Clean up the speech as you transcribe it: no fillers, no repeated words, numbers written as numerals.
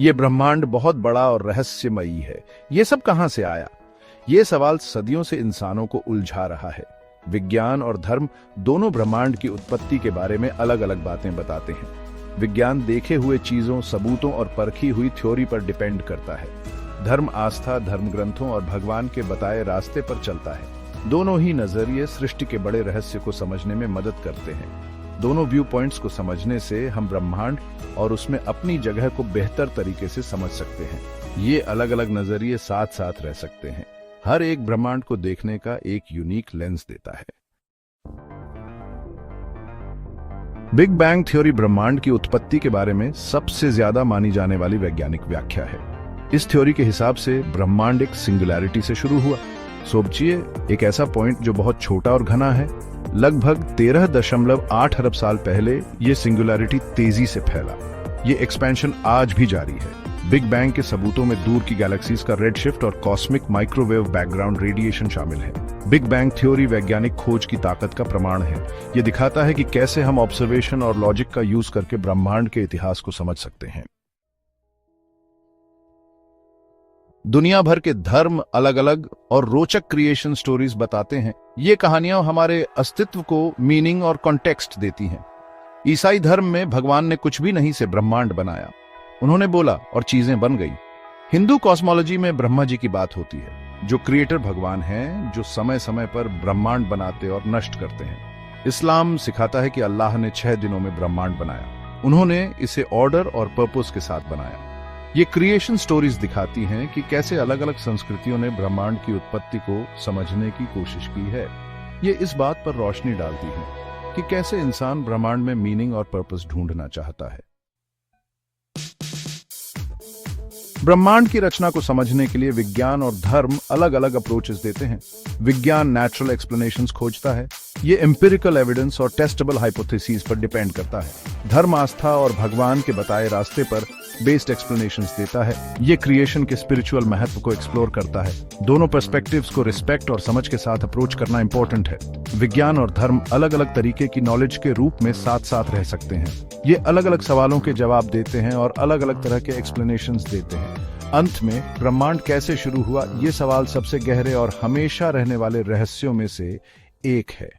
ये ब्रह्मांड बहुत बड़ा और रहस्यमयी है। ये सब कहां से आया? ये सवाल सदियों से इंसानों को उलझा रहा है। विज्ञान और धर्म दोनों ब्रह्मांड की उत्पत्ति के बारे में अलग अलग बातें बताते हैं। विज्ञान देखे हुए चीजों, सबूतों और परखी हुई थ्योरी पर डिपेंड करता है। धर्म आस्था, धर्म ग्रंथों और भगवान के बताए रास्ते पर चलता है। दोनों ही नजरिए सृष्टि के बड़े रहस्य को समझने में मदद करते हैं। दोनों व्यू पॉइंट्स को समझने से हम ब्रह्मांड और उसमें अपनी जगह को बेहतर तरीके से समझ सकते हैं। ये अलग अलग नजरिए साथ साथ रह सकते हैं। हर एक ब्रह्मांड को देखने का एक यूनिक लेंस देता है। बिग बैंग थ्योरी ब्रह्मांड की उत्पत्ति के बारे में सबसे ज्यादा मानी जाने वाली वैज्ञानिक व्याख्या है। इस थ्योरी के हिसाब से ब्रह्मांड एक सिंगुलैरिटी से शुरू हुआ। सोचिए, एक ऐसा पॉइंट जो बहुत छोटा और घना है। लगभग 13.8 अरब साल पहले यह सिंगुलैरिटी तेजी से फैला। ये एक्सपेंशन आज भी जारी है। बिग बैंग के सबूतों में दूर की गैलेक्सीज का रेडशिफ्ट और कॉस्मिक माइक्रोवेव बैकग्राउंड रेडिएशन शामिल है। बिग बैंग थ्योरी वैज्ञानिक खोज की ताकत का प्रमाण है। यह दिखाता है कि कैसे हम ऑब्जर्वेशन और लॉजिक का यूज करके ब्रह्मांड के इतिहास को समझ सकते हैं। दुनिया भर के धर्म अलग अलग और रोचक क्रिएशन स्टोरीज बताते हैं। ये कहानियां हमारे अस्तित्व को मीनिंग और कॉन्टेक्स्ट देती हैं। ईसाई धर्म में भगवान ने कुछ भी नहीं से ब्रह्मांड बनाया। उन्होंने बोला और चीजें बन गई। हिंदू कॉस्मोलॉजी में ब्रह्मा जी की बात होती है, जो क्रिएटर भगवान हैं, जो समय समय पर ब्रह्मांड बनाते और नष्ट करते हैं। इस्लाम सिखाता है कि अल्लाह ने 6 दिनों में ब्रह्मांड बनाया। उन्होंने इसे ऑर्डर और पर्पस के साथ बनाया। ये क्रिएशन स्टोरीज दिखाती हैं कि कैसे अलग अलग संस्कृतियों ने ब्रह्मांड की उत्पत्ति को समझने की कोशिश की है। ये इस बात पर रोशनी डालती है कि कैसे इंसान ब्रह्मांड में मीनिंग और पर्पस ढूंढना चाहता है। ब्रह्मांड की रचना को समझने के लिए विज्ञान और धर्म अलग अलग अप्रोचेस देते हैं। विज्ञान नेचुरल एक्सप्लेनेशंस खोजता है। ये एम्पिरिकल एविडेंस और टेस्टेबल हाइपोथेसिस पर डिपेंड करता है। धर्म आस्था और भगवान के बताए रास्ते पर बेस्ड एक्सप्लेनेशंस देता है। ये क्रिएशन के स्पिरिचुअल महत्व को एक्सप्लोर करता है। दोनों पर्सपेक्टिव्स को रिस्पेक्ट और समझ के साथ अप्रोच करना इंपॉर्टेंट है। विज्ञान और धर्म अलग अलग तरीके की नॉलेज के रूप में साथ साथ रह सकते हैं। ये अलग अलग सवालों के जवाब देते हैं और अलग अलग तरह के एक्सप्लेनेशंस देते हैं। अंत में ब्रह्मांड कैसे शुरू हुआ, ये सवाल सबसे गहरे और हमेशा रहने वाले रहस्यों में से एक है।